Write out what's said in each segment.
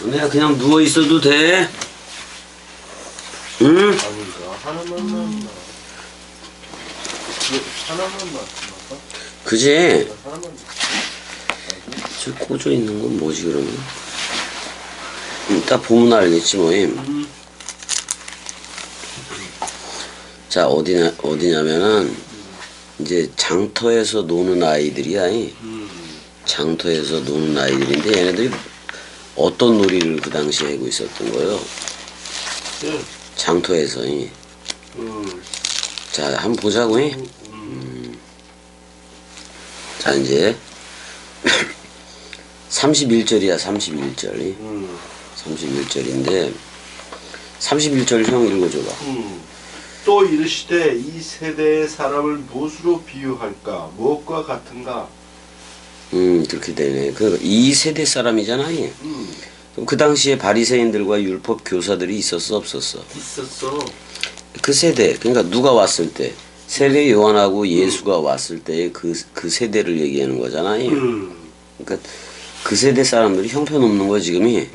내가 그냥 누워 있어도 돼? 응? 아닌가? 하나만 맞춰? 그지? 하나만 저 꽂혀 있는 건 뭐지 그러면? 딱 보면 알겠지 뭐임. 자 어디냐면은 이제 장터에서 노는 아이들이야. 장터에서 노는 아이들인데 얘네들이 어떤 놀이를 그 당시에 하고 있었던 거요? 네. 장터에서. 자 한번 보자고. 자 이제 31절이야 31절. 31절인데 31절 형 읽어줘봐. 또 이르시되 이 세대의 사람을 무엇으로 비유할까? 무엇과 같은가? 그렇게 되네. 그 이 세대 사람이잖아. 그럼 그 당시에 바리새인들과 율법 교사들이 있었어 없었어? 있었어. 그 세대 그러니까 누가 왔을 때 세례 요한하고 예수가 왔을 때의 그 세대를 얘기하는 거잖아. 그러니까 그 세대 사람들이 형편없는 거 지금이.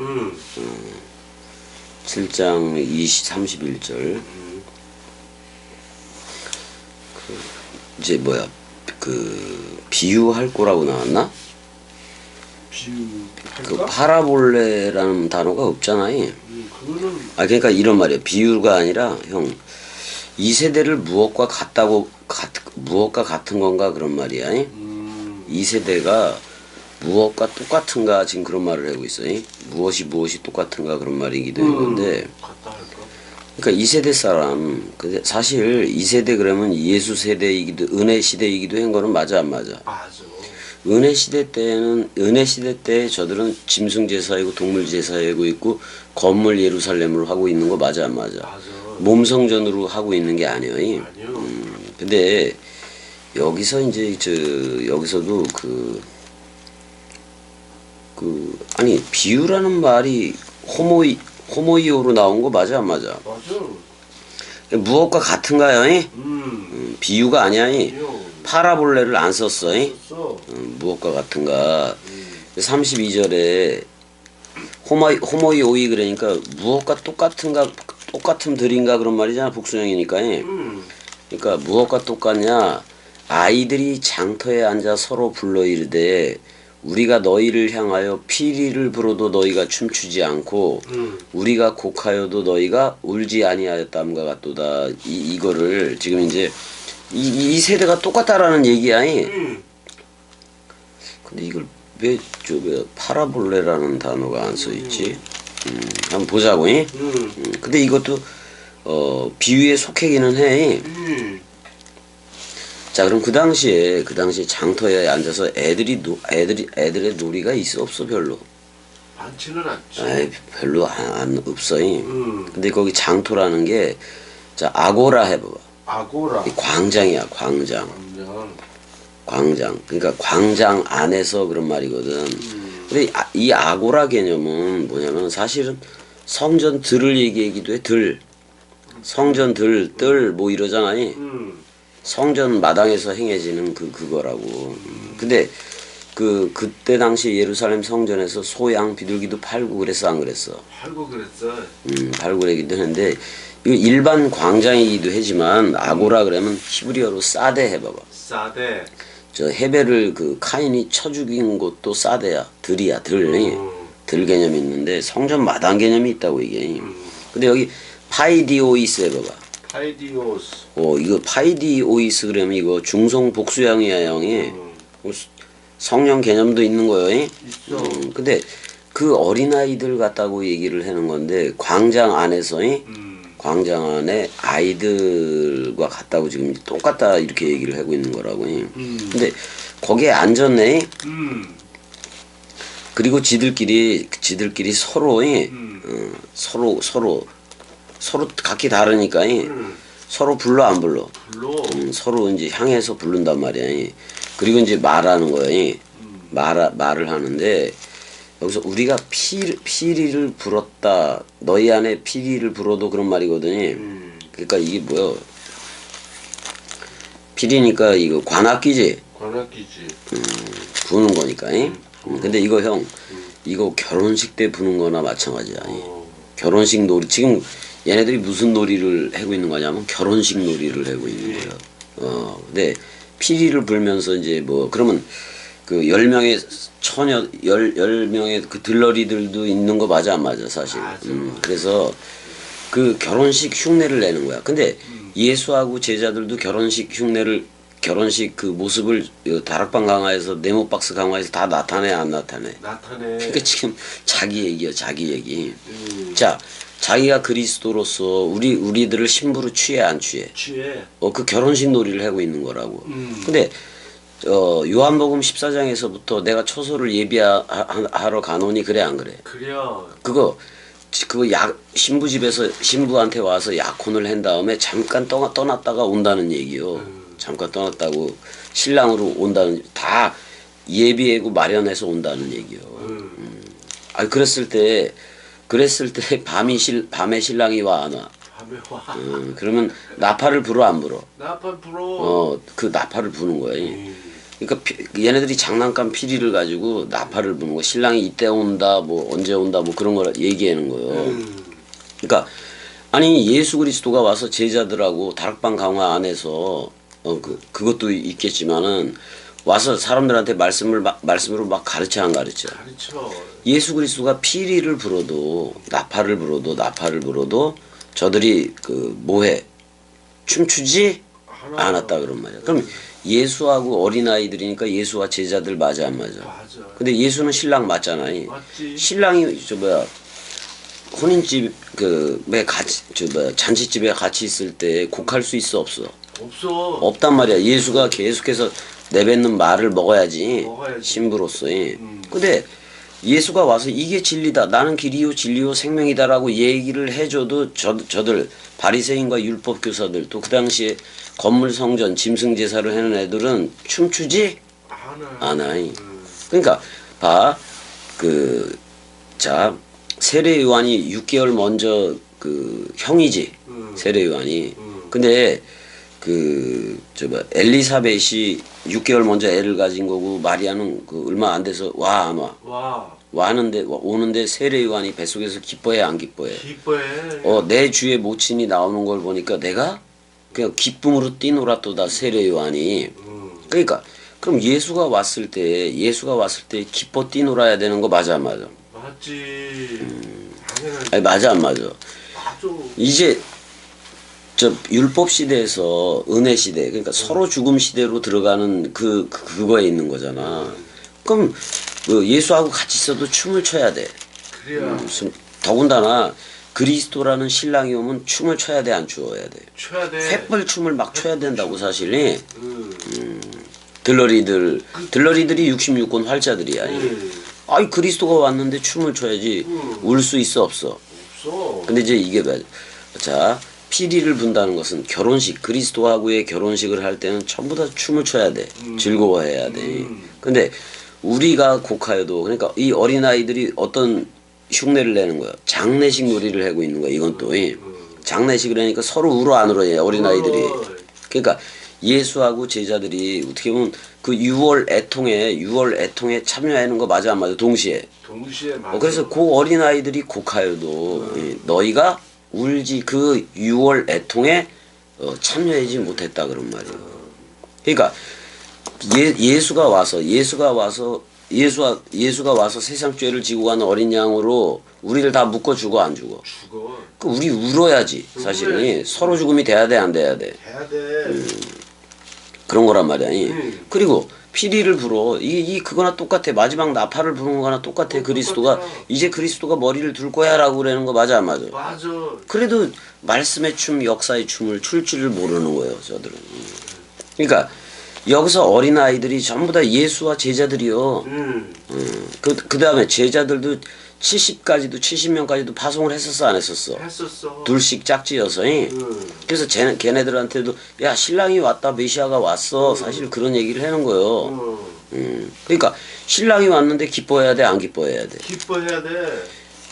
7장 31절. 이제 뭐야 그 비유할 거라고 나왔나? 그 비유할까? 파라볼레라는 단어가 없잖아. 그거는 아 그러니까 이런 말이야. 비유가 아니라 형 이 세대를 무엇과 같은 건가 그런 말이야. 이 세대가 무엇과 똑같은가 지금 그런 말을 하고 있어. 무엇이 똑같은가 그런 말이기도 했는데. 같다 할까? 그러니까 이 세대 사람 근데 사실 이 세대 그러면 예수 세대이기도 은혜 시대이기도 한 거는 맞아 안 맞아? 맞아. 은혜 시대 때 저들은 짐승 제사이고 동물 제사이고 있고 건물 예루살렘으로 하고 있는 거 맞아 안 맞아? 맞아. 몸성전으로 하고 있는 게 아니에요. 아니요. 근데 여기서 이제 여기서도 아니 비유라는 말이 호모이오로 나온 거 맞아 안 맞아? 맞아. 무엇과 같은가요? 비유가 아니야. 아니요. 파라볼레를 안 썼어. 있었어. 무엇과 같은가. 32절에 호모이오이 그러니까 무엇과 똑같음들인가 그런 말이잖아. 복수형이니까. 그러니까 무엇과 똑같냐. 아이들이 장터에 앉아 서로 불러 이르되 우리가 너희를 향하여 피리를 불어도 너희가 춤추지 않고 우리가 곡하여도 너희가 울지 아니하였다함과 같도다. 이거를 지금 이제 이 세대가 똑같다라는 얘기야. 근데 이걸 왜 파라볼레라는 단어가 안 써 있지? 한번 보자고. 근데 이것도 비유에 속하기는 해. 자 그럼 그 당시에 장터에 앉아서 애들의 놀이가 있어 없어 별로? 많지는 않지. 아이 별로 안 없어. 근데 거기 장터라는 게 자 아고라 해봐봐. 아고라. 광장이야 광장. 그러니까 광장 안에서 그런 말이거든. 근데 이 아고라 개념은 뭐냐면 사실은 성전들을 얘기하기도 해. 성전들 뜰 뭐 이러잖아. 성전 마당에서 행해지는 그거라고. 근데 그때 당시 예루살렘 성전에서 소양 비둘기도 팔고 그랬어 안 그랬어? 팔고 그랬어. 팔고 그러기도 했는데 이거 일반 광장이기도 하지만 아고라 그러면 히브리어로 사데 해봐봐. 사대. 저 헤벨을 카인이 쳐 죽인 곳도 사데야. 들이야 들. 들 개념이 있는데 성전 마당 개념이 있다고 이게. 근데 여기 파이디오이스 해봐봐. 파이디오스. 이거 파이디오이스 그러면 이거 중성 복수형이야 형이. 성령 개념도 있는 거요. 있어. 근데 그 어린아이들 같다고 얘기를 하는 건데 광장 안에서 광장 안에 아이들과 같다고 지금 똑같다 이렇게 얘기를 하고 있는 거라고. 근데 거기에 앉았네. 그리고 지들끼리 서로 서로 각기 다르니까 서로 불러 안 불러? 서로 이제 향해서 부른단 말이야. 그리고 이제 말하는 거야. 말을 하는데 여기서 우리가 피리를 불었다. 너희 안에 피리를 불어도 그런 말이거든. 그러니까 이게 뭐야? 피리니까 이거 관악기지. 관악기지. 부는 거니까. 근데 이거 형 이거 결혼식 때 부는 거나 마찬가지야. 어. 결혼식 놀이 지금 얘네들이 무슨 놀이를 하고 있는 거냐면 결혼식 놀이를 하고 있는 거예요. 근데 피리를 불면서 이제 뭐 그러면 그 10명의 처녀 10명의 그 들러리들도 있는 거 맞아 안 맞아 사실. 맞아. 그래서 그 결혼식 흉내를 내는 거야. 근데 예수하고 제자들도 결혼식 그 모습을 다락방 강화에서 네모박스 강화에서 다 나타내 안 나타내. 나타내. 그러니까 지금 자기 얘기야 자기 얘기. 자 자기가 그리스도로서 우리들을 신부로 취해 안 취해? 취해. 그 결혼식 놀이를 하고 있는 거라고. 근데 요한복음 14장에서부터 내가 초소를 예비하러 가노니 그래 안 그래? 그래요. 그거 신부 집에서 신부한테 와서 약혼을 한 다음에 잠깐 떠났다가 온다는 얘기요. 잠깐 떠났다고 신랑으로 온다는 다 예비하고 마련해서 온다는 얘기요. 아 그랬을 때 밤에 신랑이 와 안 와? 밤에 와. 그러면 나팔을 불어 안 불어? 나팔 불어. 그 나팔을 부는 거야. 그러니까 얘네들이 장난감 피리를 가지고 나팔을 부는 거. 신랑이 이때 온다, 뭐 언제 온다, 뭐 그런 걸 얘기하는 거예요. 그러니까 아니 예수 그리스도가 와서 제자들하고 다락방 강화 안에서 그것도 있겠지만은 와서 사람들한테 말씀으로 막 가르쳐 안 가르쳐. 가르쳐. 예수 그리스도가 피리를 불어도 나팔을 불어도 저들이 그 뭐해 춤추지 않았다 그런 말이야. 그럼 예수하고 어린아이들이니까 예수와 제자들 맞아 안 맞아? 맞아. 근데 예수는 신랑 맞잖아요. 맞지. 신랑이 혼인집 잔치집에 같이 있을 때 곡할 수 있어 없어? 없어. 없단 말이야. 예수가 계속해서 내뱉는 말을 먹어야지. 먹어야지. 신부로서. 근데 예수가 와서 이게 진리다. 나는 길이요 진리요 생명이다라고 얘기를 해줘도 저들 바리새인과 율법 교사들 또 그 당시에 건물 성전 짐승 제사를 하는 애들은 춤추지 않아. 그러니까 자 세례 요한이 6개월 먼저 그 형이지. 세례 요한이. 근데 엘리사벳이 6개월 먼저 애를 가진 거고 마리아는 그 얼마 안 돼서 와 안 와? 와. 오는데 세례 요한이 뱃속에서 기뻐해 안 기뻐해? 기뻐해. 내 주의 모친이 나오는 걸 보니까 내가 그냥 기쁨으로 뛰놀았도다 세례 요한이. 그러니까 그럼 예수가 왔을 때 기뻐 뛰놀아야 되는 거 맞아 안 맞아? 맞지. 당연하지. 아니 맞아 안 맞아? 맞아. 이제 저 율법 시대에서 은혜 시대 그러니까 서로 죽음 시대로 들어가는 그거에 있는 거잖아. 그럼 예수하고 같이 있어도 춤을 춰야 돼. 그래야. 더군다나 그리스도라는 신랑이 오면 춤을 춰야 돼 안 춰야 돼? 쳐야 돼. 횃불 춤을 막 춰야 된다고 사실이. 들러리들이 66권 활자들이야. 아이 그리스도가 왔는데 춤을 춰야지. 울 수 있어 없어? 없어. 근데 이제 이게 자 피리를 분다는 것은 결혼식 그리스도하고의 결혼식을 할 때는 전부 다 춤을 춰야 돼. 즐거워해야 돼. 근데 우리가 곡하여도 그러니까 이 어린아이들이 어떤 흉내를 내는 거야. 장례식 놀이를 하고 있는 거야. 이건 또 장례식을 하니까 서로 울어 안 울어 어린아이들이. 그러니까 예수하고 제자들이 어떻게 보면 그 6월 애통에 참여하는 거 맞아 안 맞아? 동시에 맞아. 그래서 그 어린아이들이 곡하여도 너희가 울지 그 6월 애통에 참여하지 못했다 그런 말이에요. 그러니까 예수가 와서 세상 죄를 지고 가는 어린 양으로 우리를 다 묶어 주고 안 주고. 죽어. 그 우리 울어야지 사실은. 울어야지. 서로 죽음이 돼야 돼 안 돼야 돼. 해야 돼. 그런 거란 말이야. 그리고 피리를 불어. 그거나 똑같아. 마지막 나팔을 부는 거나 똑같아. 그리스도가 이제 그리스도가 머리를 둘 거야라고 그러는 거 맞아 안 맞아? 맞아. 그래도 말씀의 춤, 역사의 춤을 출 줄을 모르는 거예요, 저들은. 그러니까 여기서 어린 아이들이 전부 다 예수와 제자들이요. 그 다음에 제자들도 70명까지도 파송을 했었어 안 했었어? 했었어. 둘씩 짝지어서. 그래서 걔네들한테도 야 신랑이 왔다 메시아가 왔어 사실 그런 얘기를 하는 거예요. 그러니까 신랑이 왔는데 기뻐해야 돼 안 기뻐해야 돼? 기뻐해야 돼.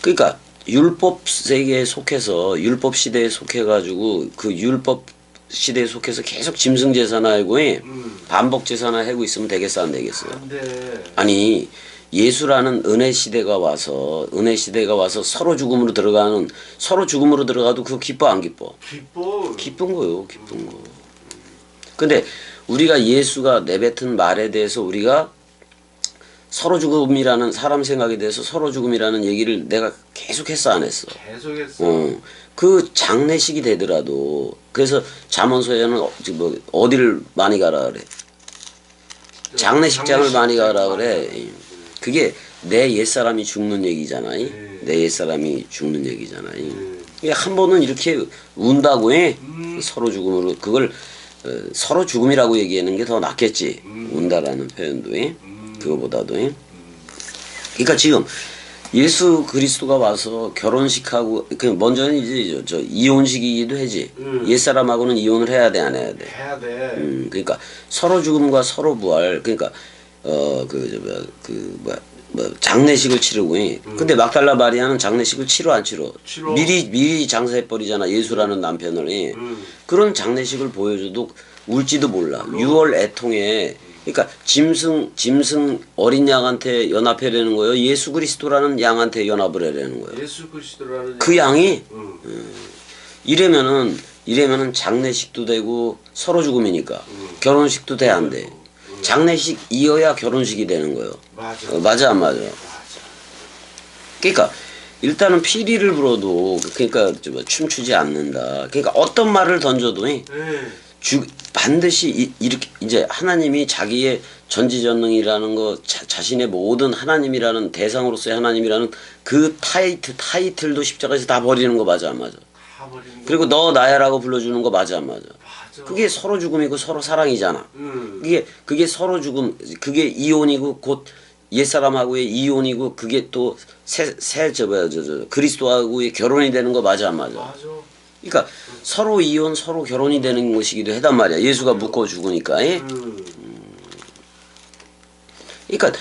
그러니까 율법 세계에 속해서 율법 시대에 속해가지고 그 율법 시대에 속해서 계속 짐승 제사나 하고 반복 제사나 하고 있으면 되겠어 안 되겠어? 안 돼. 아니 예수라는 은혜 시대가 와서 서로 죽음으로 들어가도 그거 기뻐 안 기뻐? 기뻐. 기쁜 거요, 기쁜 거. 근데 우리가 예수가 내뱉은 말에 대해서 우리가 서로 죽음이라는 사람 생각에 대해서 서로 죽음이라는 얘기를 내가 계속 했어 안 했어? 계속했어. 그 장례식이 되더라도 그래서 잠언서에는 어디를 많이 가라 그래? 장례식장을 많이 가라 그래. 그게 내 옛사람이 죽는 얘기잖아. 내 옛사람이 죽는 얘기잖아. 한 번은 이렇게 운다고 해. 서로 죽음으로 그걸 서로 죽음이라고 얘기하는 게 더 낫겠지. 운다라는 표현도 그거보다도. 그러니까 지금 예수 그리스도가 와서 결혼식하고 먼저는 이제 저 이혼식이기도 하지. 옛사람하고는 이혼을 해야 돼 안 해야 돼? 해야 돼. 그러니까 서로 죽음과 서로 부활. 그러니까 장례식을 치르고. 근데 막달라 마리아는 장례식을 치러 안 치러? 치러. 미리 장사해 버리잖아. 예수라는 남편을. 그런 장례식을 보여줘도 울지도 몰라. 6월 애통에. 그러니까 짐승 어린 양한테 연합하려는 거예요. 예수 그리스도라는 양한테 연합을 하려는 거예요. 예수 그리스도라는 그 양이 응. 이래면은 장례식도 되고 서로 죽음이니까 결혼식도 돼 안 돼. 장례식 이어야 결혼식이 되는 거예요. 맞아. 맞아 안 맞아? 맞아. 그러니까 일단은 피리를 불어도 그러니까 춤추지 않는다. 그러니까 어떤 말을 던져도 반드시 이렇게 이제 하나님이 자기의 전지전능이라는 거 자신의 모든 하나님이라는 대상으로서의 하나님이라는 그 타이틀도 십자가에서 다 버리는 거 맞아 안 맞아? 다 버리는 거. 그리고 너 나야라고 불러주는 거 맞아 안 맞아? 맞아. 그게 서로 죽음이고 서로 사랑이잖아. 그게 서로 죽음, 그게 이혼이고 곧 옛사람하고의 이혼이고 그게 또 그리스도하고의 결혼이 되는 거 맞아 안 맞아? 맞아. 그러니까 서로 이혼, 서로 결혼이 되는 것이기도 하단 말이야. 예수가 묶어 죽으니까. 그러니까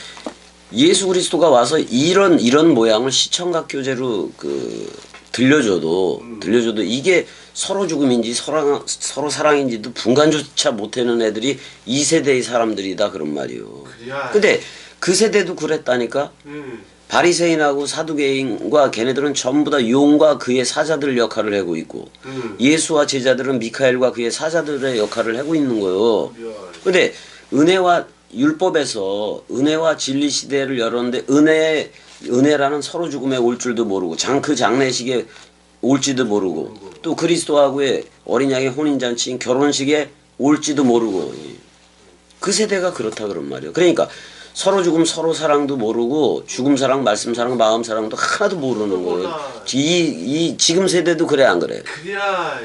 예수 그리스도가 와서 이런 모양을 시청각 교제로 들려줘도 이게 서로 죽음인지 서로 사랑인지도 분간조차 못하는 애들이 이 세대의 사람들이다 그런 말이요. 그래야. 근데 그 세대도 그랬다니까. 바리새인하고 사두개인과 걔네들은 전부 다 용과 그의 사자들 역할을 하고 있고 예수와 제자들은 미카엘과 그의 사자들의 역할을 하고 있는 거요. 근데 은혜와 율법에서 은혜와 진리 시대를 열었는데 은혜라는 서로 죽음에 올 줄도 모르고 그 장례식에 올지도 모르고 또 그리스도하고의 어린 양의 혼인잔치인 결혼식에 올지도 모르고 그 세대가 그렇다 그런 말이에요. 그러니까 서로 죽음 서로 사랑도 모르고 죽음 사랑 말씀 사랑 마음 사랑도 하나도 모르는 거예요. 이 지금 세대도 그래 안 그래? 그래야.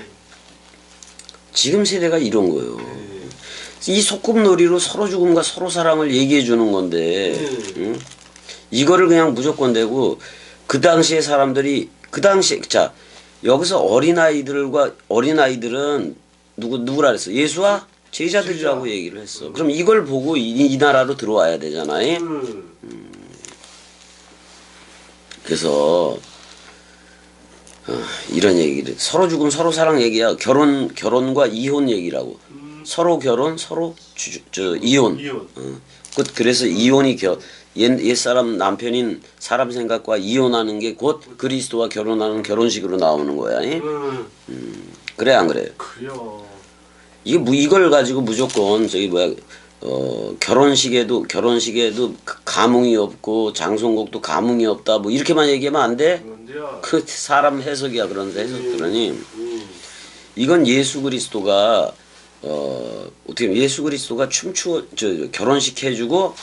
지금 세대가 이런 거예요. 이 소꿉놀이로 서로 죽음과 서로 사랑을 얘기해 주는 건데 응? 이거를 그냥 무조건 되고 그 당시에 사람들이 자 여기서 어린아이들은 누구라 그랬어? 예수와 제자들이라고 얘기를 했어. 그럼 이걸 보고 이 나라로 들어와야 되잖아. 그래서 이런 얘기를 서로 죽음 서로 사랑 얘기야. 결혼과 이혼 얘기라고. 서로 결혼 서로 이혼. 그래서 이혼이 옛사람 남편인 사람 생각과 이혼하는 게 곧 그리스도와 결혼하는 결혼식으로 나오는 거야. 그래 안 그래? 그래요. 이걸 가지고 무조건 결혼식에도 감흥이 없고 장송곡도 감흥이 없다 뭐 이렇게만 얘기하면 안 돼? 그 사람 해석이야. 그런 해석들은 이건 예수 그리스도가 어떻게 보면 예수 그리스도가 결혼식 해주고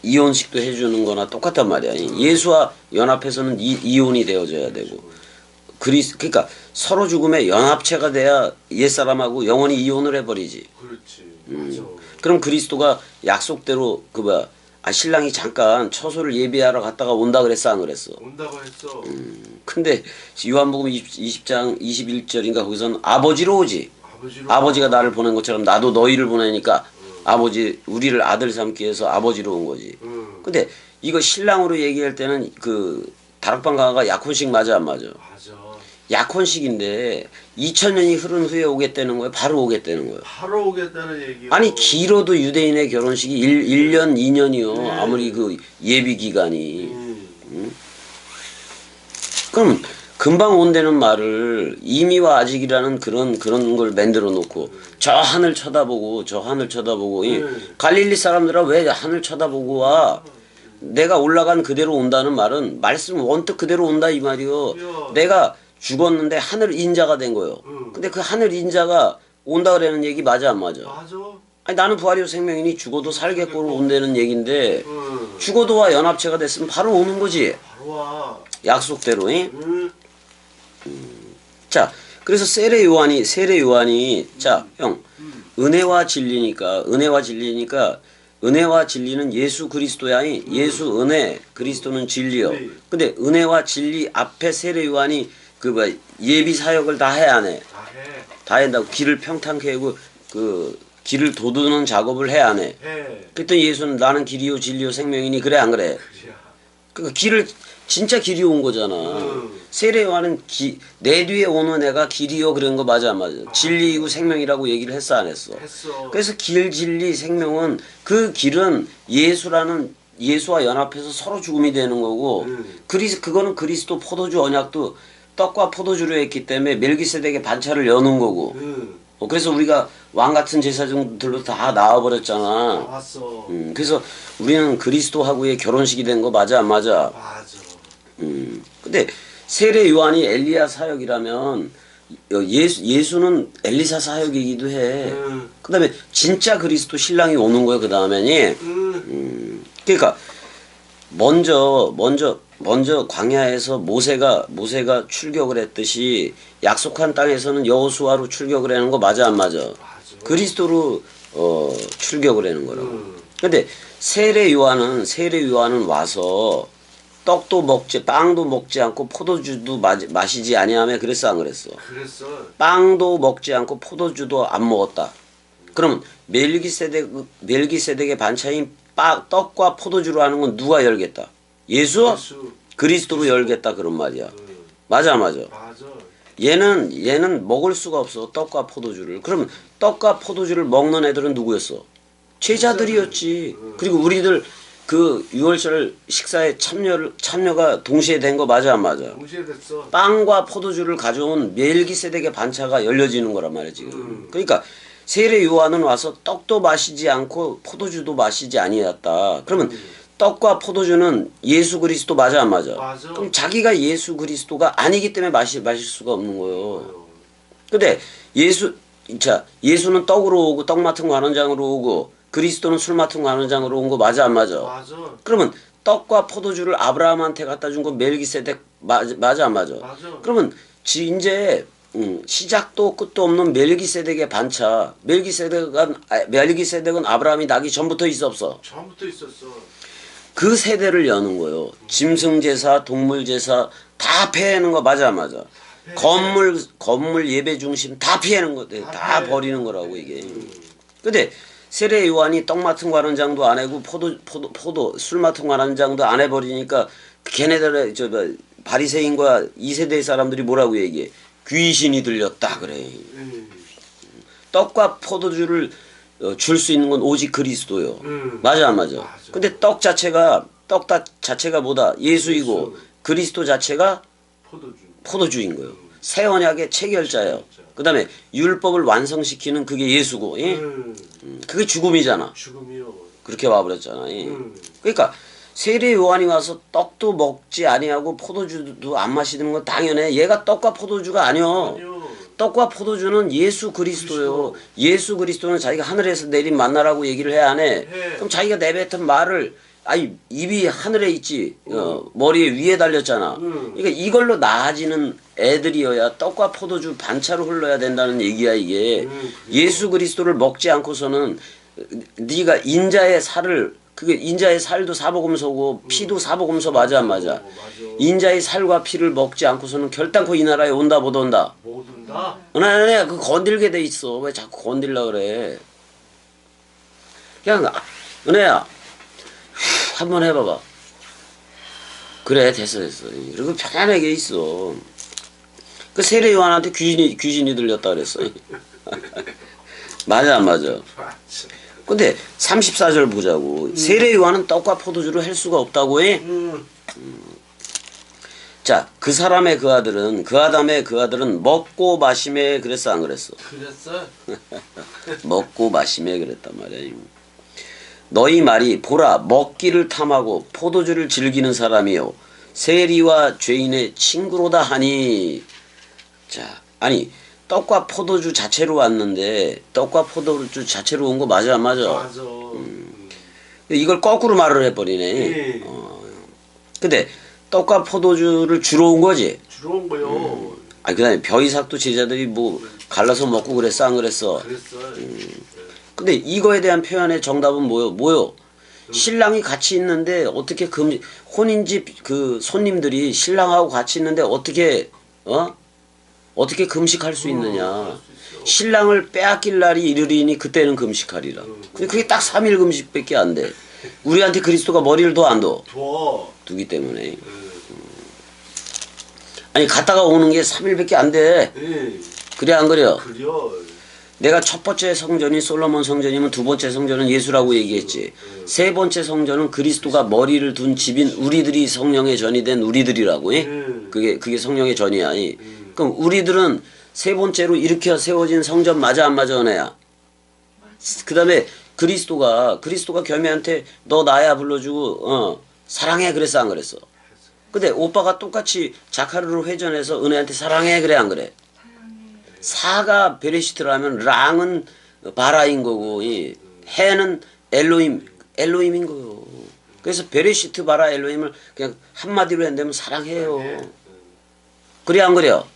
이혼식도 해주는 거나 똑같단 말이야. 예수와 연합해서는 이혼이 되어져야 되고 그러니까 서로 죽음의 연합체가 돼야 옛사람하고 영원히 이혼을 해버리지. 그렇지. 맞아. 그럼 그리스도가 약속대로 신랑이 잠깐 처소를 예비하러 갔다가 온다 그랬어 안 그랬어? 온다고 했어. 근데 요한복음 20장 21절인가 거기서는 아버지로 오지. 아버지가 나를 보낸 것처럼 나도 너희를 보내니까 우리를 아들 삼기 위해서 아버지로 온 거지. 근데 이거 신랑으로 얘기할 때는 다락방 강화가 약혼식 맞아 안 맞아? 맞아. 약혼식인데 2000년이 흐른 후에 오겠다는 거예요? 바로 오겠다는 거예요? 바로 오겠다는 얘기요. 아니 길어도 유대인의 결혼식이 1년 2년이요. 네. 아무리 그 예비 기간이. 음. 그럼 금방 온다는 말을 이미와 아직이라는 그런 걸 만들어 놓고 저 하늘 쳐다보고 저 하늘 쳐다보고 이 갈릴리 사람들아 왜 하늘 쳐다보고 와? 내가 올라간 그대로 온다는 말은 말씀 원뜻 그대로 온다 이 말이요. 야. 내가 죽었는데 하늘 인자가 된 거예요. 근데 그 하늘 인자가 온다 그러는 얘기 맞아 안 맞아? 맞아. 아니 나는 부활이요 생명이니 죽어도 살겠고로 온다는 얘기인데 응. 죽어도와 연합체가 됐으면 바로 오는 거지. 바로 와. 약속대로. 잉? 응. 자, 그래서 세례 요한이 자, 형. 은혜와 진리니까 은혜와 진리는 예수 그리스도야. 예수 은혜, 그리스도는 진리요. 네. 근데 은혜와 진리 앞에 세례 요한이 그 뭐 예비 사역을 다 해 안 해? 다 해. 다 한다고 길을 평탄케 하고 그 길을 도두는 작업을 해 안 해? 해. 그랬더니 예수는 나는 길이요 진리요 생명이니 그래 안 그래? 그래야. 그러니까 길을 진짜 길이 온 거잖아. 세례 요한은 내 뒤에 오는 애가 길이요 그런 거 맞아 안 맞아? 진리이고 생명이라고 얘기를 했어 안 했어? 했어. 그래서 길 진리 생명은 그 길은 예수와 연합해서 서로 죽음이 되는 거고 그거는 그리스도 포도주 언약도 떡과 포도주로 했기 때문에 멜기세덱의 반차를 여는 거고 응. 그래서 우리가 왕 같은 제사장들로 다 나와버렸잖아. 왔어. 그래서 우리는 그리스도하고의 결혼식이 된 거 맞아 안 맞아? 맞아. 근데 세례 요한이 엘리야 사역이라면 예수는 엘리사 사역이기도 해. 그다음에 진짜 그리스도 신랑이 오는 거야. 그다음에니 그러니까 먼저 광야에서 모세가 출격을 했듯이 약속한 땅에서는 여호수아로 출격을 하는 거 맞아 안 맞아? 맞아. 그리스도로 출격을 하는 거라고. 근데 세례 요한은 와서 빵도 먹지 않고 포도주도 마시지 아니하며 그랬어 안 그랬어? 그랬어. 빵도 먹지 않고 포도주도 안 먹었다. 그러면 멜기세덱의 반차인 떡과 포도주로 하는 건 누가 열겠다? 예수? 예수. 그리스도로 열겠다 그런 말이야. 맞아 안 맞아? 맞아. 얘는 먹을 수가 없어 떡과 포도주를. 그러면 떡과 포도주를 먹는 애들은 누구였어? 제자들이었지. 그리고 우리들 그 6월절 식사에 참여가 동시에 된 거 맞아 안 맞아? 동시에 됐어. 빵과 포도주를 가져온 멜기세덱의 반차가 열려지는 거란 말이야 지금. 그러니까 세례 요한은 와서 떡도 마시지 않고 포도주도 마시지 아니었다. 그러면 떡과 포도주는 예수 그리스도 맞아 안 맞아? 맞아. 그럼 자기가 예수 그리스도가 아니기 때문에 마실 수가 없는 거예요. 근데 예수는 떡으로 오고 떡 맡은 관원장으로 오고 그리스도는 술 맡은 관원장으로 온 거 맞아 안 맞아? 맞아. 그러면 떡과 포도주를 아브라함한테 갖다 준 거 멜기세덱 맞아 안 맞아? 맞아. 그러면 이제 시작도 끝도 없는 멜기세덱의 반차. 멜기세덱은 아브라함이 나기 전부터 있었어. 처음부터 있었어. 그 세대를 여는 거예요. 짐승제사, 동물제사 다 폐하는 거 맞아 안 맞아? 건물 예배 중심 다 피하는 거, 다 버리는 거라고 이게. 근데 세례 요한이 떡 맡은 관원장도 안 해고 포도 술 맡은 관원장도 안 해버리니까 걔네들의 바리새인과 2세대 사람들이 뭐라고 얘기해? 귀신이 들렸다 그래. 떡과 포도주를 줄 수 있는 건 오직 그리스도요. 맞아 안 맞아? 맞아. 근데 떡 자체가 뭐다? 예수이고 그리스도 자체가 포도주인 거예요. 새 언약의 체결자예요. 그다음에 율법을 완성시키는 그게 예수고, 예? 그게 죽음이잖아. 죽음이요. 그렇게 와버렸잖아. 예? 그러니까 세례 요한이 와서 떡도 먹지 아니하고 포도주도 안 마시는 건 당연해. 얘가 떡과 포도주가 아니요. 아니요. 떡과 포도주는 예수 그리스도요. 예수 그리스도는 자기가 하늘에서 내린 만나라고 얘기를 해 안 해? 해. 그럼 자기가 내뱉은 말을 입이 하늘에 있지 머리 위에 달렸잖아. 그러니까 이걸로 나아지는 애들이어야 떡과 포도주 반차로 흘러야 된다는 얘기야 이게. 예수 그리스도를 먹지 않고서는 네가 인자의 살을 그게 인자의 살도 사복음서고 피도 사복음서 맞아 안 맞아? 맞아. 인자의 살과 피를 먹지 않고서는 결단코 이 나라에 온다 못 온다. 못 온다. 은혜야 그 건들게 돼 있어. 왜 자꾸 건들려 그래? 그냥 은혜야 한번 해봐봐. 그래 됐어. 그리고 편안하게 있어. 그 세례 요한한테 귀신이 들렸다 그랬어. 맞아 안 맞아? 맞지. 근데 34절 보자고. 세례 요한은 떡과 포도주를 할 수가 없다고 해. 자, 그 사람의 그 아들은 그 아담의 그 아들은 먹고 마심에 그랬어 안 그랬어? 그랬어? 먹고 마심에 그랬단 말이야. 너희 말이 보라 먹기를 탐하고 포도주를 즐기는 사람이요 세리와 죄인의 친구로다 하니. 자, 아니 떡과 포도주 자체로 왔는데 떡과 포도주 자체로 온 거 맞아 안 맞아? 맞아. 이걸 거꾸로 말을 해버리네. 예. 근데 떡과 포도주를 주러 온 거지. 주로 온 거요. 아 그다음에 벼이삭도 제자들이 뭐 갈라서 먹고 그랬어 안 그랬어? 그랬어. 근데 이거에 대한 표현의 정답은 뭐요? 신랑이 같이 있는데 어떻게 혼인집 그 손님들이 신랑하고 같이 있는데 어떻게 어떻게 금식할 수 있느냐? 할수 있어. 신랑을 빼앗길 날이 이르리니 그때는 금식하리라. 근데 그게 딱 3일 금식밖에 안 돼. 우리한테 그리스도가 머리를 더 안 둬. 두기 때문에. 아니 갔다가 오는 게 3일밖에 안 돼. 예. 그래 안 그래요? 그려. 내가 첫 번째 성전이 솔로몬 성전이면 두 번째 성전은 예수라고 얘기했지. 세 번째 성전은 그리스도가 머리를 둔 집인 우리들이 성령의 전이 된 우리들이라고. 예? 그게 성령의 전이야. 그럼 우리들은 세 번째로 일으켜 세워진 성전 맞아 안 맞아 은혜야? 그 다음에 그리스도가 겸이한테 너 나야 불러주고 사랑해 그랬어 안 그랬어? 근데 오빠가 똑같이 자카르로 회전해서 은혜한테 사랑해 그래 안 그래? 사가 베레시트라면 랑은 바라인 거고 이 해는 엘로힘인 거요. 그래서 베레시트 바라 엘로힘을 그냥 한마디로 한다면 사랑해요. 그래 안 그래요?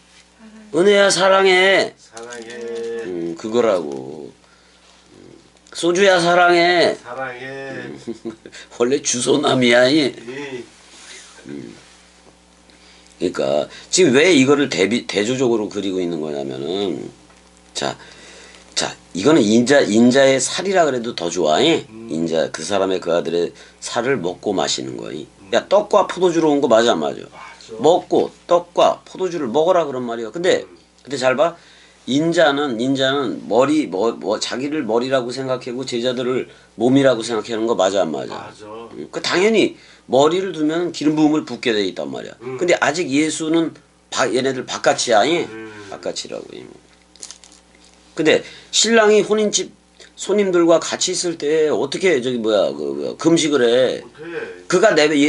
은혜야 사랑해. 사랑해. 그거라고. 소주야 사랑해. 사랑해. 원래 주소남이야. 이. 예. 그러니까 지금 왜 이거를 대조적으로 그리고 있는 거냐면은 자 이거는 인자의 살이라 그래도 더 좋아. 인자 그 사람의 그 아들의 살을 먹고 마시는 거야. 야 떡과 포도주로 온 거 맞아 안 맞아? 맞아. 먹고 떡과 포도주를 먹어라 그런 말이야. 근데 잘 봐. 인자는 자기를 머리라고 생각하고 제자들을 몸이라고 생각하는 거 맞아 안 맞아? 맞아. 그 당연히 머리를 두면 기름 부음을 붓게 돼 있단 말이야. 근데 아직 예수는 얘네들 바깥이야. 바깥이라고. 근데 신랑이 혼인집 손님들과 같이 있을 때 어떻게 금식을 해? 어떡해.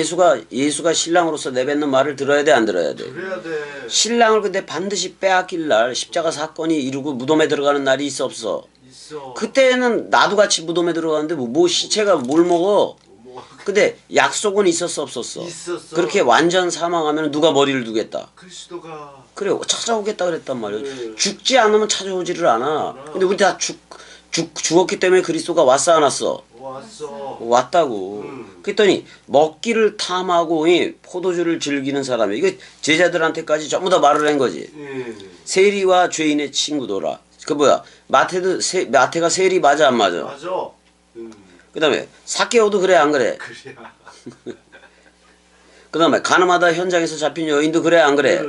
예수가 신랑으로서 내뱉는 말을 들어야 돼 안 들어야 돼? 그래야 돼. 신랑을 근데 반드시 빼앗길 날 십자가 사건이 이루고 무덤에 들어가는 날이 있어 없어? 있어. 그때는 나도 같이 무덤에 들어가는데 뭐 시체가 뭘 먹어? 뭐, 근데 약속은 있었어 없었어? 있었어. 그렇게 완전 사망하면 누가 머리를 두겠다? 그리스도가. 그래 찾아오겠다 그랬단 말이야. 네. 죽지 않으면 찾아오지를 않아. 근데 우리 다 죽었기 때문에 그리스도가 왔어 안 왔어? 왔어. 왔다고. 그랬더니 먹기를 탐하고 포도주를 즐기는 사람이 이거 제자들한테까지 전부 다 말을 한 거지. 세리와 죄인의 친구더라. 그 뭐야? 마태가 세리 맞아 안 맞아? 맞아. 그다음에 사케오도 그래 안 그래? 그래야. 그다음에 가늠하다 현장에서 잡힌 여인도 그래 안 그래?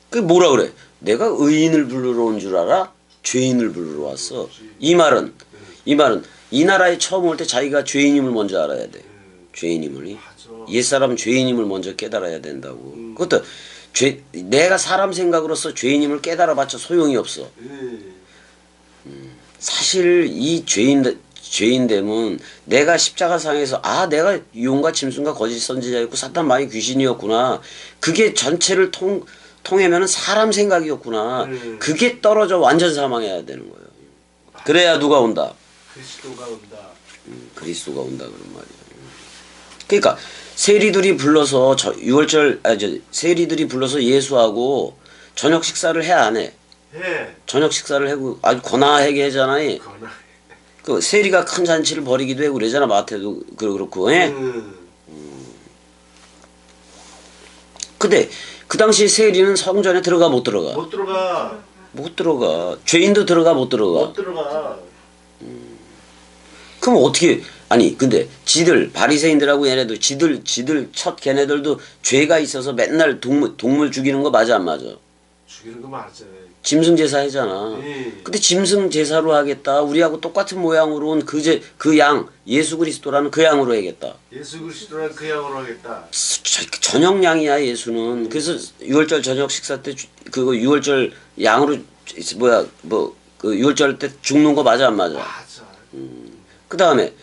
그게 뭐라 그래? 내가 의인을 부르러 온 줄 알아? 죄인을 부르러 왔어. 이 말은 이 나라에 처음 올 때 자기가 죄인임을 먼저 알아야 돼. 죄인임을. 맞아. 옛사람 죄인임을 먼저 깨달아야 된다고. 그것도 내가 사람 생각으로서 죄인임을 깨달아봤자 소용이 없어. 사실 이 죄인됨은 내가 십자가상에서 내가 유혹과 짐승과 거짓 선지자였고 사탄 마귀 귀신이었구나. 그게 전체를 통하면은 사람 생각이었구나. 그게 떨어져 완전 사망해야 되는 거예요. 그래야 누가 온다? 그리스도가 온다. 그리스도가 온다 그런 말이야. 그러니까 세리들이 불러서 세리들이 불러서 예수하고 저녁 식사를 해 안 해? 해. 저녁 식사를 하고 아주 거나하게 하잖아요. 거나. 그 세리가 큰 잔치를 벌이기도 하고 그러잖아. 마태도 그렇고. 근데 그 당시 세리는 성전에 들어가 못 들어가? 못 들어가. 못 들어가. 죄인도 들어가 못 들어가? 못 들어가. 그럼 어떻게 아니 근데 지들 바리새인들하고 얘네들 지들 첫 걔네들도 죄가 있어서 맨날 동물 죽이는 거 맞아 안 맞아? 죽이는 거 맞아요. 짐승 제사 하잖아. 예. 근데 짐승 제사로 하겠다. 우리하고 똑같은 모양으로 온 그 양 예수 그리스도라는 그 양으로 해야겠다. 예수 그리스도란 그 양으로 하겠다. 저녁 양이야 예수는. 그래서 6월절 저녁 식사 때 그거 6월절 양으로 그 6월절 때 죽는 거 맞아 안 맞아? 맞아. 그 다음에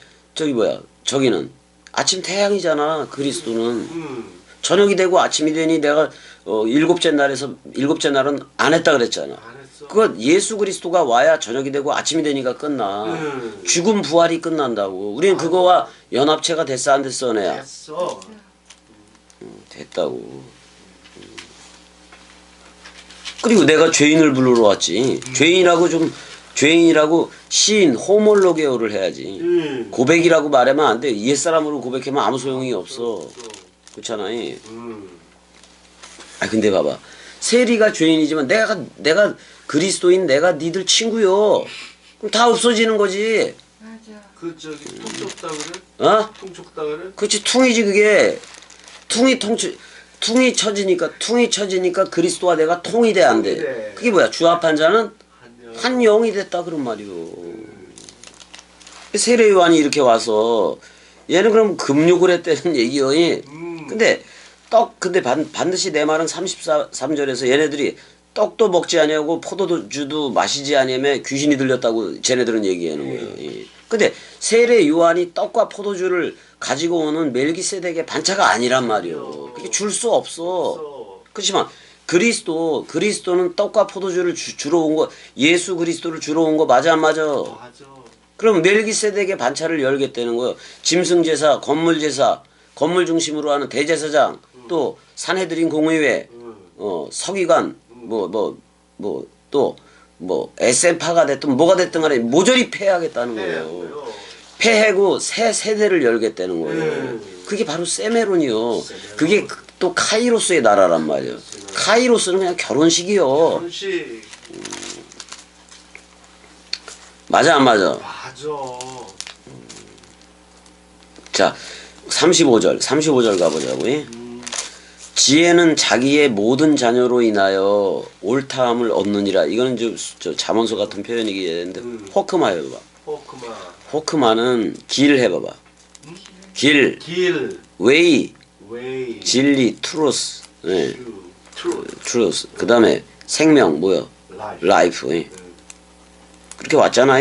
저기는 아침 태양이잖아 그리스도는. 저녁이 되고 아침이 되니 내가 일곱째 날은 안 했다 그랬잖아. 안 했어. 그거 예수 그리스도가 와야 저녁이 되고 아침이 되니까 끝나. 죽음 부활이 끝난다고. 우리는 그거와 연합체가 됐어 안 됐어 내야? 됐어. 됐다고. 그리고 내가 죄인을 부르러 왔지. 죄인이라고 시인 호몰로게오를 해야지. 고백이라고 말하면 안 돼. 옛사람으로 고백하면 아무 소용이 없어. 그렇잖아. 아 근데 봐봐. 세리가 죄인이지만 내가 그리스도인 내가 니들 친구요. 그럼 다 없어지는 거지. 맞아. 그 저기 통 좁다 그래? 어? 통 좁다 그래? 그렇지 퉁이지 그게. 퉁이 쳐지니까 그리스도와 내가 통이 돼 안 돼. 통이 돼. 그게 뭐야? 주합한 자는 한영. 한 영이 됐다 그런 말이요. 세례 요한이 이렇게 와서 얘는 그럼 금욕을 했다는 얘기요. 근데 근데 반드시 내 말은 33절에서 얘네들이 떡도 먹지 아니하고 포도주도 마시지 아니하면 귀신이 들렸다고 쟤네들은 얘기하는 거예요. 근데 세례 요한이 떡과 포도주를 가지고 오는 멜기세덱의 반차가 아니란 말이요. 그게 줄 수 없어. 그렇지만 그리스도는 떡과 포도주를 주러 온 거, 예수 그리스도를 주러 온 거 맞아 안 맞아? 맞아. 그럼 멜기세덱의 반차를 열겠다는 거예요. 짐승 제사, 건물 제사, 건물 중심으로 하는 대제사장, 또 산헤드린 공의회, 서기관, 에센파가 됐든 뭐가 됐든 간에 모조리 폐하겠다는 거예요. 폐하고 새 세대를 열겠다는 거예요. 그게 바로 세메론이요. 그게 또 카이로스의 나라란 말이에요. 카이로스는 그냥 결혼식이요. 결혼식. 맞아 안 맞아? 맞아. 자 35절 가보자고. 지혜는 자기의 모든 자녀로 인하여 옳다함을 얻느니라. 이거는 저 잠언서 같은 표현이긴 한데 호크마 해봐봐. 호크마는 길 해봐봐. 길, 웨이, 진리, 트루스, 트루스. 그 다음에 생명 뭐야? 라이프. 그렇게 왔잖아.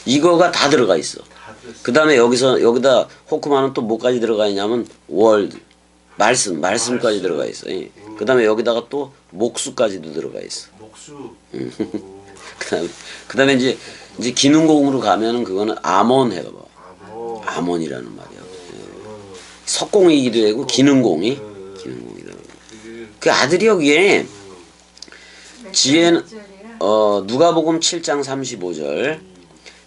이거가 다 들어가 있어. 그 다음에 여기다 호크마는 또 뭐까지 들어가 있냐면 월드, 말씀까지 들어가 있어. 그 다음에 여기다가 또 목수까지도 들어가 있어. 목수. 그 다음에 이제 기능공으로 가면은 그거는 아몬 해봐봐. 아몬이라는 말이야. 석공이기도 하고 기능공이라고. 그 아들이 여기에 지혜는 누가복음 7장 35절.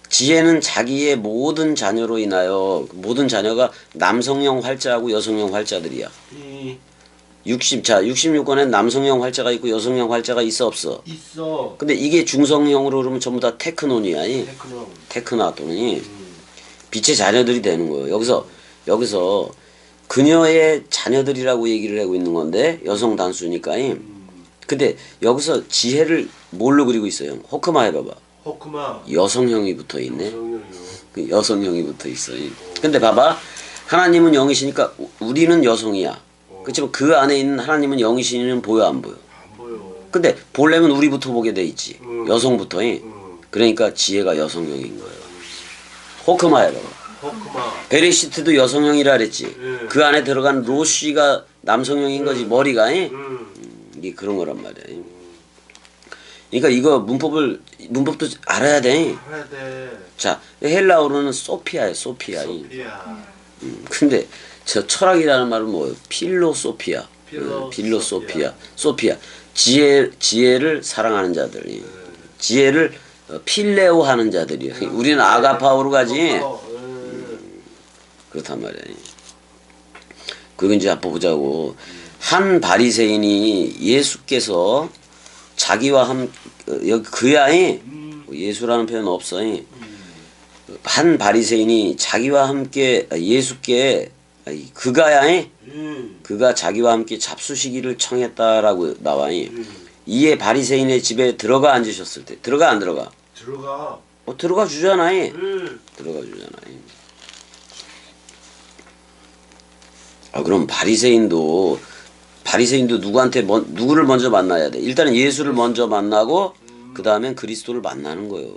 지혜는 자기의 모든 자녀로 인하여, 모든 자녀가 남성형 활자하고 여성형 활자들이야. 66권엔 남성형 활자가 있고 여성형 활자가 있어 없어? 있어. 근데 이게 중성형으로 그러면 전부 다 테크논이야. 테크나돈이 빛의 자녀들이 되는 거예요. 여기서 그녀의 자녀들이라고 얘기를 하고 있는 건데 여성 단수니까. 근데 여기서 지혜를 뭘로 그리고 있어요? 호크마 해봐봐. 호크마. 여성형이 붙어 있네. 그 여성형이 붙어 있어. 근데 봐봐. 하나님은 영이시니까 우리는 여성이야. 그렇지만 그 안에 있는 하나님은 영이시는 보여 안 보여? 안 보여. 근데 보려면 우리부터 보게 돼 있지. 여성부터. 그러니까 지혜가 여성형인 거예요. 호크마 해봐봐. 호크마. 베레시트도 여성형이라 그랬지. 그 안에 들어간 로시가 남성형인 거지. 머리가. 이게 그런 거란 말이야. 그러니까 이거 문법도 알아야 돼. 알아야 돼. 자, 헬라어로는 소피아야, 소피아. 근데 저 철학이라는 말은 뭐예요? 필로소피아. 필로소피아. 소피아. 지혜를 사랑하는 자들. 지혜를 필레오 하는 자들이요. 우리는 아가파오로 가지. 그렇단 말이야. 그리고 이제 한번 보자고. 한 바리새인이 예수께서 자기와 여기 그야. 예수라는 표현 없어. 한 바리새인이 자기와 함께 예수께 그가야에 그가 자기와 함께 잡수시기를 청했다라고 나와니 이에 바리새인의 집에 들어가 앉으셨을 때 들어가 안 들어가? 들어가. 들어가 주잖아요. 들어가 주잖아요. 그럼 바리새인도 누구한테 누구를 먼저 만나야 돼? 일단은 예수를 먼저 만나고 그 다음엔 그리스도를 만나는 거예요.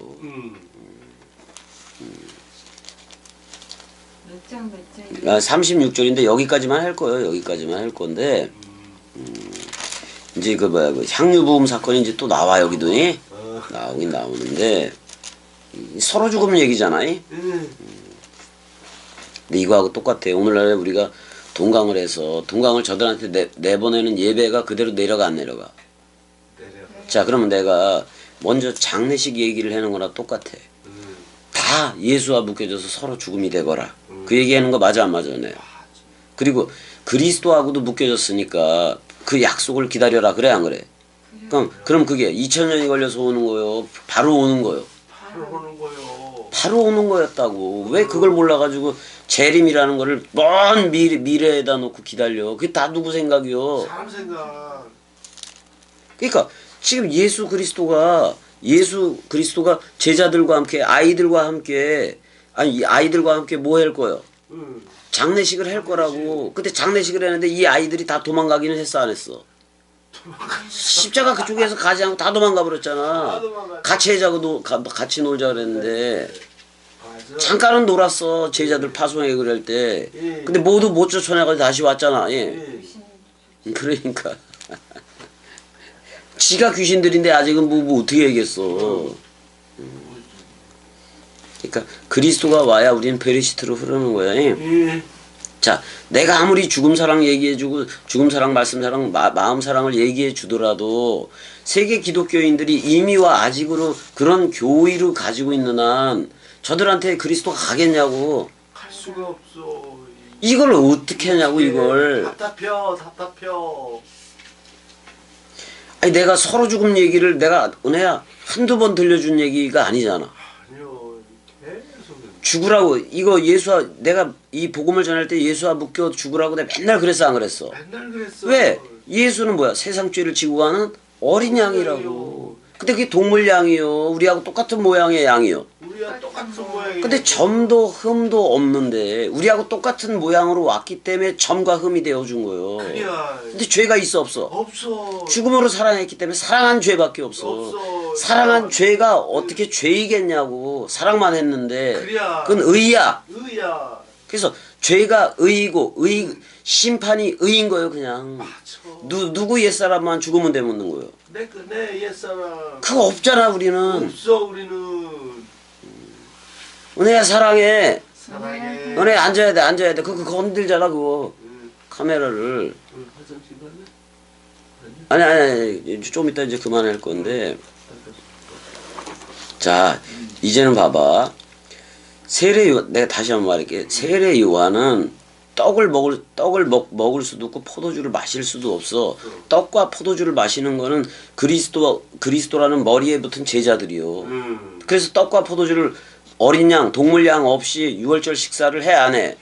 몇 장? 36절인데 여기까지만 할 거예요. 여기까지만 할 건데 이제 그 향유부음 사건이 이제 또 나와 여기도 나오긴 나오는데 서로 죽음 얘기잖아요. 근데 이거하고 똑같아요. 오늘날 우리가 동강을 해서 동강을 저들한테 내보내는 예배가 그대로 내려가 안 내려가? 자, 그러면 내가 먼저 장례식 얘기를 하는 거나 똑같아. 다 예수와 묶여져서 서로 죽음이 되거라. 그 얘기하는 거 맞아 안 맞아? 네. 그리고 그리스도하고도 묶여졌으니까 그 약속을 기다려라. 그래 안 그래? 그럼 그게 2000년이 걸려서 오는 거요? 바로 오는 거요? 바로 오는 거요. 바로 오는 거였다고. 왜 그걸 몰라가지고 재림이라는 거를 먼 미래에다 놓고 기다려. 그게 다 누구 생각이요? 사람 생각. 그러니까 지금 예수 그리스도가 제자들과 함께 아이들과 함께 뭐 할 거요? 장례식을 할 거라고. 근데 장례식을 했는데 이 아이들이 다 도망가기는 했어 안 했어? 십자가 그쪽에서 가지 않고 다 도망가 버렸잖아. 같이 같이 놀자 그랬는데 맞아. 잠깐은 놀았어. 제자들 파송해 그럴 때. 근데 모두 못 쫓아내가지고 다시 왔잖아. 그러니까 지가 귀신들인데 아직은 뭐 어떻게 얘기했어. 그러니까 그리스도가 와야 우리는 베리시트로 흐르는 거야. 자, 내가 아무리 죽음 사랑 얘기해주고 죽음 사랑, 말씀 사랑, 마음 사랑을 얘기해 주더라도 세계 기독교인들이 이미와 아직으로 그런 교의를 가지고 있는 한 저들한테 그리스도가 가겠냐고. 갈 수가 없어. 이걸 어떻게 하냐고 이걸. 답답혀. 아니 내가 서로 죽음 얘기를 내가 은혜야 한두 번 들려준 얘기가 아니잖아. 아니요. 계속. 죽으라고 이거 예수와 내가 이 복음을 전할 때 예수와 묶여 죽으라고 내가 맨날 그랬어 안 그랬어? 맨날 그랬어. 왜? 예수는 뭐야? 세상 죄를 지고 가는 어린 양이라고. 근데 그게 동물 양이요. 우리하고 똑같은 모양의 양이요. 우리가 똑같은 모양이. 근데 점도 흠도 없는데 우리하고 똑같은 모양으로 왔기 때문에 점과 흠이 되어준 거예요. 그래야. 근데 죄가 있어 없어? 없어. 죽음으로 사랑했기 때문에 사랑한 죄밖에 없어. 없어. 사랑한 죄가 어떻게 죄이겠냐고. 사랑만 했는데 그래야. 그건 의야. 의야. 그래서 죄가 의이고 심판이 의인 거예요 그냥. 맞아. 누구 옛사람만 죽으면 되묻는 거예요. 내 옛사람. 그거 없잖아 우리는. 없어 우리는. 은혜야 사랑해. 사랑해. 은혜 앉아야 돼. 그거 건들잖아 그거. 카메라를. 화장실 갈래? 아니 좀 이따 이제 그만할 건데. 자 이제는 봐봐. 내가 다시 한번 말할게. 세례 요한은 떡을 먹을 수도 없고 포도주를 마실 수도 없어. 떡과 포도주를 마시는 거는 그리스도라는 머리에 붙은 제자들이요. 그래서 떡과 포도주를 어린 양, 동물 양 없이 유월절 식사를 해 안 해?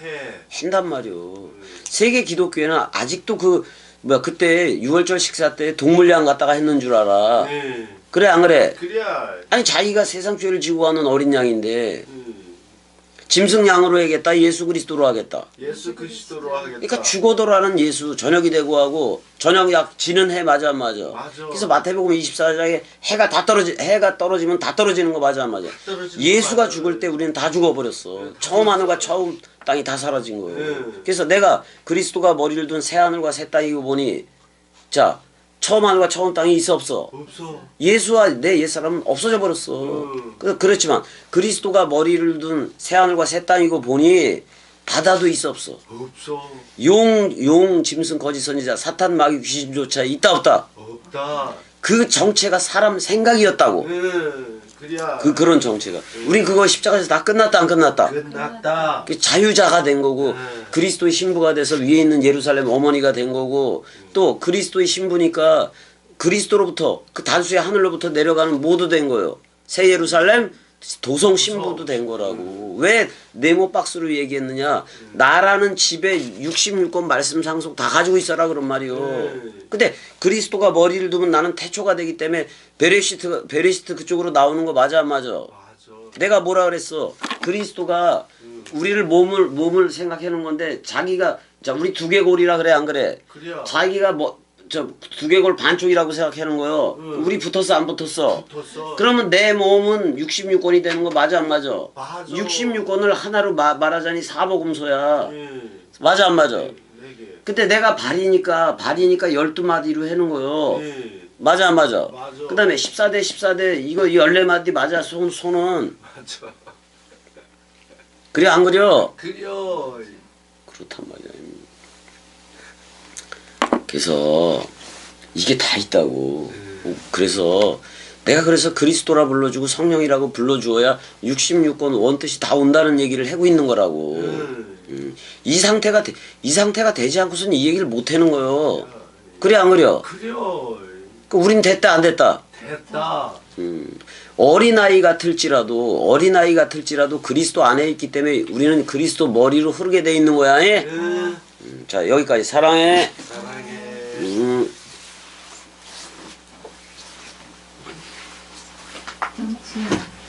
한단 말이요. 세계 기독교회는 아직도 그때 유월절 식사 때 동물 양 갖다가 했는 줄 알아. 그래 안 그래? 그래야. 아니 자기가 세상 죄를 지고 가는 어린 양인데 짐승 양으로 하겠다. 예수 그리스도로 하겠다. 예수 그리스도로 하겠다. 그러니까 죽어도라는 예수 저녁이 되고 하고 저녁 약 지는 해 맞아 안 맞아? 맞아. 그래서 마태복음 24장에 해가 떨어지면 다 떨어지는 거 맞아 안 맞아? 떨어지는 예수가 거 죽을 맞아요. 때 우리는 다 죽어버렸어. 처음 하늘과 처음 땅이 다 사라진 거예요. 네. 그래서 내가 그리스도가 머리를 둔 새 하늘과 새 땅이고 보니 자 처음 하늘과 처음 땅이 있어 없어? 없어. 예수와 내 옛사람은 없어져 버렸어. 그렇지만 그리스도가 머리를 둔 새하늘과 새 땅이고 보니 바다도 있어 없어. 없어. 용 짐승 거짓 선지자 사탄 마귀 귀신조차 있다 없다. 없다. 그 정체가 사람 생각이었다고. 그래야. 그런 정체가. 우린 그거 십자가에서 다 끝났다 안 끝났다. 끝났다. 그 자유자가 된 거고 그리스도의 신부가 돼서 위에 있는 예루살렘 어머니가 된 거고 또 그리스도의 신부니까 그리스도로부터 그 단수의 하늘로부터 내려가는 모두 된 거예요. 새 예루살렘 도성 신부도 된 거라고. 왜 네모 박스로 얘기했느냐? 나라는 집에 66권 말씀 상속 다 가지고 있어라 그런 말이요. 근데 그리스도가 머리를 두면 나는 태초가 되기 때문에 베레시트 그쪽으로 나오는 거 맞아 안 맞아? 맞아. 내가 뭐라 그랬어? 그리스도가 우리를 몸을 생각해 놓은 건데 자기가 자 우리 두개골이라 그래 안 그래? 그래야 자기가 뭐 저 두개골 반쪽이라고 생각해 놓은 거요. 우리 붙었어 안 붙었어? 붙었어. 그러면 내 몸은 66권이 되는 거 맞아 안 맞아? 맞아. 66권을 하나로 말하자니 사복음소야. 예. 맞아 안 맞아? 네 개. 근데 내가 발이니까 12마디로 해놓은 거요. 예. 맞아 안 맞아? 맞아. 그 다음에 14대 이거 14마디 맞아 손은. 맞아. 그래 안 그려? 그려. 그렇단 말이야. 그래서 이게 다 있다고. 그래서 내가 그래서 그리스도라 불러주고 성령이라고 불러주어야 66권 원뜻이 다 온다는 얘기를 하고 있는 거라고. 이 상태가 되지 않고서는 이 얘기를 못 하는 거요. 그래 안 그려? 그려. 그 우린 됐다 안 됐다? 됐다. 어린아이 같을지라도 그리스도 안에 있기 때문에 우리는 그리스도 머리로 흐르게 돼 있는 거야. 예? 자 여기까지 사랑해. 사랑해. 정치야.